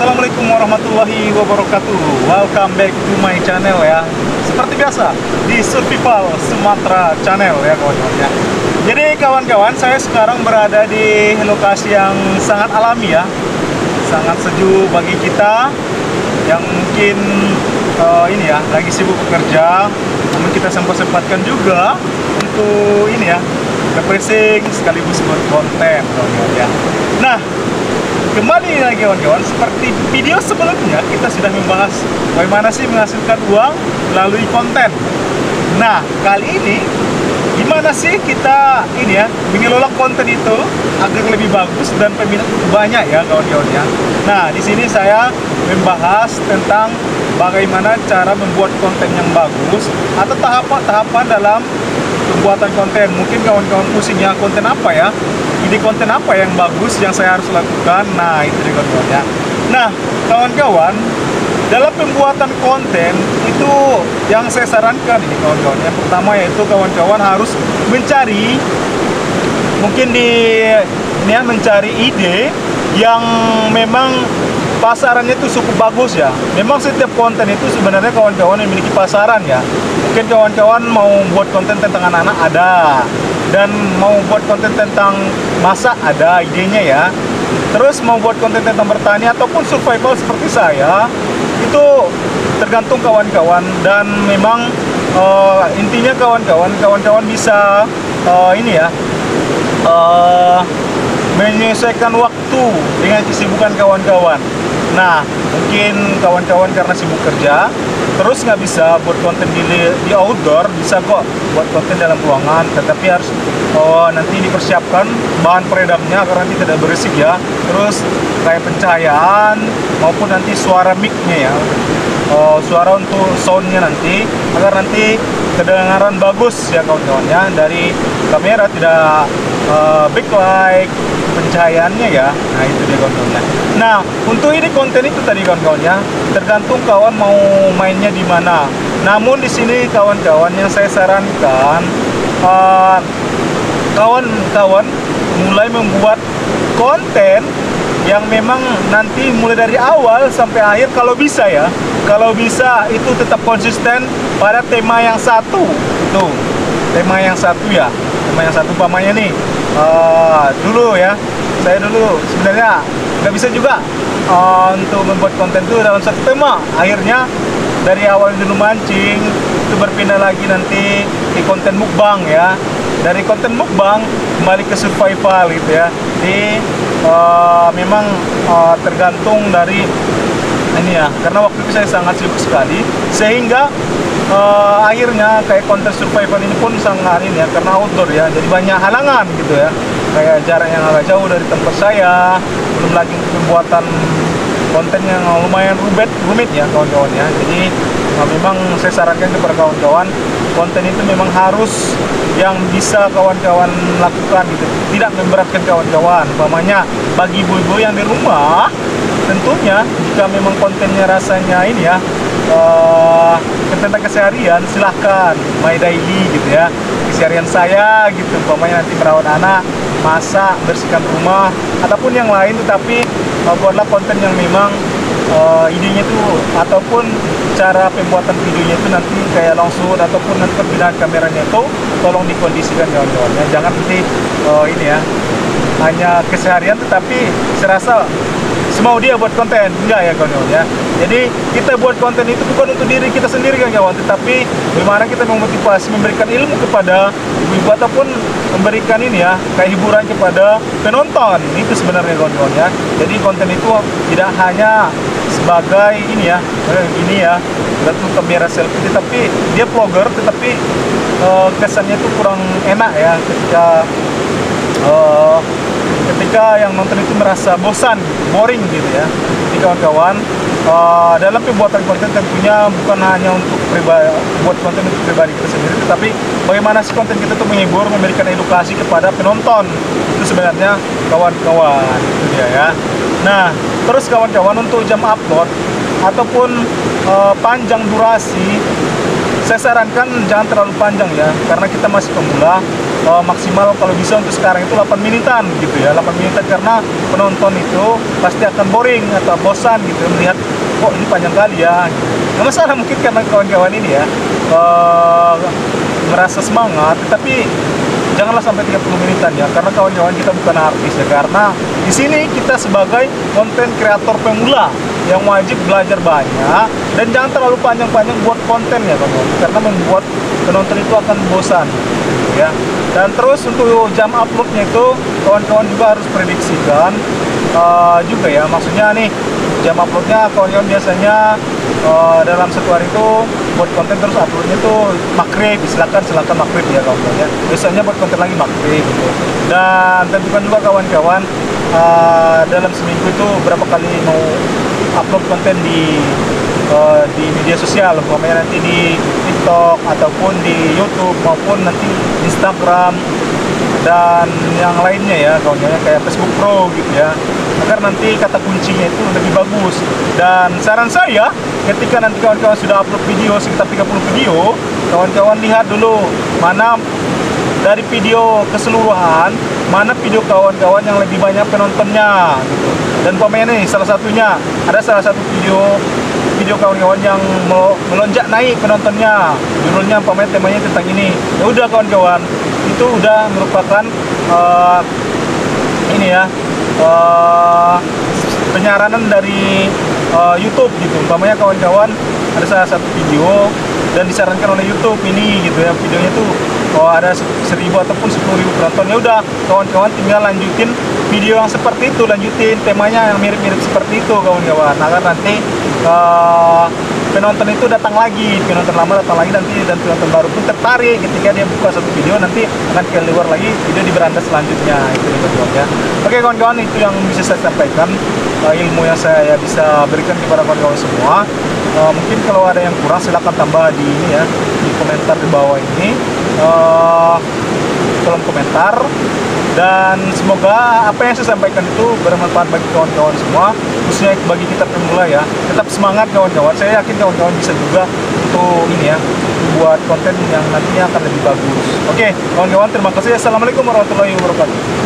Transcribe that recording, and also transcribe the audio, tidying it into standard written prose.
Assalamualaikum warahmatullahi wabarakatuh. Welcome back to my channel ya. Seperti biasa di Survival Sumatera Channel ya kawan-kawan ya. Jadi kawan-kawan, saya sekarang berada di lokasi yang sangat alami ya, sangat sejuk bagi kita yang mungkin ini ya lagi sibuk bekerja, namun kita sempat-sempatkan juga untuk ini ya refreshing sekaligus buat konten kawan-kawan ya. Nah, kembali lagi kawan-kawan, seperti video sebelumnya kita sudah membahas bagaimana sih menghasilkan uang melalui konten. Nah, kali ini gimana sih kita ini ya mengelola konten itu agar lebih bagus dan peminat banyak ya kawan-kawan ya. Nah, di sini saya membahas tentang bagaimana cara membuat konten yang bagus atau tahapan-tahapan dalam pembuatan konten. Mungkin kawan-kawan pusingnya konten apa ya? Ide konten apa yang bagus yang saya harus lakukan? Nah, itu dia kawan-kawan ya. Nah, kawan-kawan, dalam pembuatan konten itu yang saya sarankan ini kawan-kawan, yang pertama yaitu kawan-kawan harus mencari mungkin mencari ide yang memang pasarannya itu cukup bagus ya. Memang setiap konten itu sebenarnya kawan-kawan memiliki pasaran ya. Mungkin kawan-kawan mau buat konten tentang anak-anak ada, dan mau buat konten tentang masak ada idenya ya. Terus mau buat konten tentang bertani ataupun survival seperti saya, itu tergantung kawan-kawan. Dan memang intinya kawan-kawan bisa ini ya menyesuaikan waktu dengan kesibukan kawan-kawan. Nah, mungkin kawan-kawan karena sibuk kerja terus nggak bisa buat konten di outdoor, bisa kok buat konten dalam ruangan, tetapi harus nanti dipersiapkan bahan peredamnya agar nanti tidak berisik ya. Terus kayak pencahayaan maupun nanti suara mic-nya ya, suara untuk soundnya nanti agar nanti kedengaran bagus ya kawan-kawan ya, dari kamera tidak backlight pencahayaannya ya. Nah, itu dia kawan-kawan ya. Nah, untuk ini konten itu tadi kawan-kawan ya, tergantung kawan mau mainnya di mana. Namun di sini kawan-kawan yang saya sarankan, kawan-kawan mulai membuat konten yang memang nanti mulai dari awal sampai akhir kalau bisa ya. Kalau bisa itu tetap konsisten pada tema yang satu. Tuh, tema yang satu ya. Tema yang satu umpamanya nih, dulu ya, saya dulu sebenarnya nggak bisa juga untuk membuat konten itu dalam satu tema. Akhirnya dari awal dulu mancing, itu berpindah lagi nanti di konten mukbang ya. Dari konten mukbang kembali ke survival gitu ya. Jadi memang tergantung dari ini ya, karena waktu itu saya sangat sibuk sekali sehingga akhirnya kayak konten survival ini pun sangat ini ya, karena outdoor ya, jadi banyak halangan gitu ya, kayak jarak yang agak jauh dari tempat saya, belum lagi pembuatan konten yang lumayan rumit ya kawan-kawan ya. Jadi memang saya sarankan kepada kawan-kawan, konten itu memang harus yang bisa kawan-kawan lakukan gitu, tidak memberatkan kawan-kawan. Umpamanya bagi ibu-ibu yang di rumah, tentunya jika memang kontennya rasanya ini ya tentang keseharian, silahkan my daily gitu ya, keseharian saya gitu, umpamanya nanti merawat anak, masak, bersihkan rumah ataupun yang lain. Tetapi buatlah konten yang memang idenya itu ataupun cara pembuatan videonya itu nanti kayak langsung ataupun nanti perpindahan kameranya itu tolong dikondisikan kawan-kawan ya. Jangan nanti ini ya hanya keseharian tetapi serasa semau dia buat konten, enggak ya kawan-kawan ya. Jadi kita buat konten itu bukan untuk diri kita sendiri kan kawan, tetapi bagaimana kita memotivasi, memberikan ilmu kepada ibu-ibu ataupun memberikan ini ya kayak hiburan kepada penonton. Itu sebenarnya kawan-kawan ya. Jadi konten itu tidak hanya sebagai ini ya untuk kamera selfie, tetapi dia vlogger, tetapi kesannya itu kurang enak ya ketika yang nonton itu merasa bosan, boring gitu ya. Jadi kawan-kawan, dalam pembuatan konten tentunya bukan hanya untuk buat konten untuk pribadi kita sendiri, tetapi bagaimana sih konten kita itu menghibur, memberikan edukasi kepada penonton. Itu sebenarnya kawan-kawan, itu dia ya. Nah, terus kawan-kawan, untuk jam upload ataupun panjang durasi, saya sarankan jangan terlalu panjang ya, karena kita masih pemula. maksimal kalau bisa untuk sekarang itu 8 menitan gitu ya, 8 menitan, karena penonton itu pasti akan boring atau bosan gitu melihat kok ini panjang kali ya. Nggak masalah mungkin karena kawan-kawan ini ya merasa semangat, tapi janganlah sampai 30 menitan ya, karena kawan-kawan kita bukan artis ya, karena di sini kita sebagai konten kreator pemula yang wajib belajar banyak, dan jangan terlalu panjang-panjang buat konten ya kawan-kawan, karena membuat penonton itu akan bosan ya. Dan terus untuk jam uploadnya itu kawan-kawan juga harus prediksikan juga ya, maksudnya nih jam uploadnya kawan-kawan biasanya dalam satu hari itu buat konten terus uploadnya tuh maghrib, silakan maghrib ya kawan-kawan ya, biasanya buat konten lagi maghrib gitu. Dan tentukan juga kawan-kawan dalam seminggu itu berapa kali mau upload konten di media sosial, umpamanya nanti di TikTok ataupun di YouTube maupun nanti Instagram dan yang lainnya ya kawan-kawan, kayak Facebook Pro gitu ya, agar nanti kata kuncinya itu lebih bagus. Dan saran saya, ketika nanti kawan-kawan sudah upload video sekitar 30 video, kawan-kawan lihat dulu mana dari video keseluruhan, mana video kawan-kawan yang lebih banyak penontonnya gitu. Dan umpamanya nih salah satunya, ada salah satu video kawan-kawan yang melonjak naik penontonnya, judulnya umpamanya temanya tentang ini, ya udah kawan-kawan, itu udah merupakan ini ya penyaranan dari YouTube gitu. Umpamanya kawan-kawan ada salah satu video dan disarankan oleh YouTube ini gitu ya, videonya tuh ada 1.000 ataupun 10.000 penonton, ya udah kawan-kawan tinggal lanjutin video yang seperti itu, lanjutin temanya yang mirip-mirip seperti itu kawan-kawan, agar nanti penonton itu datang lagi, penonton lama datang lagi nanti, dan penonton baru pun tertarik ketika dia buka satu video, nanti akan keluar lagi video di beranda selanjutnya itu kawan-kawan ya. Oke kawan-kawan, itu yang bisa saya sampaikan, ilmu yang saya bisa berikan kepada kawan-kawan semua. Mungkin kalau ada yang kurang silahkan tambah di ini ya, di komentar di bawah ini, kolom komentar. Dan semoga apa yang saya sampaikan itu bermanfaat bagi kawan-kawan semua, khususnya bagi kita pemula ya. Tetap semangat kawan-kawan, saya yakin kawan-kawan bisa juga untuk ini ya, buat konten yang nantinya akan lebih bagus. Oke kawan-kawan, terima kasih. Assalamualaikum warahmatullahi wabarakatuh.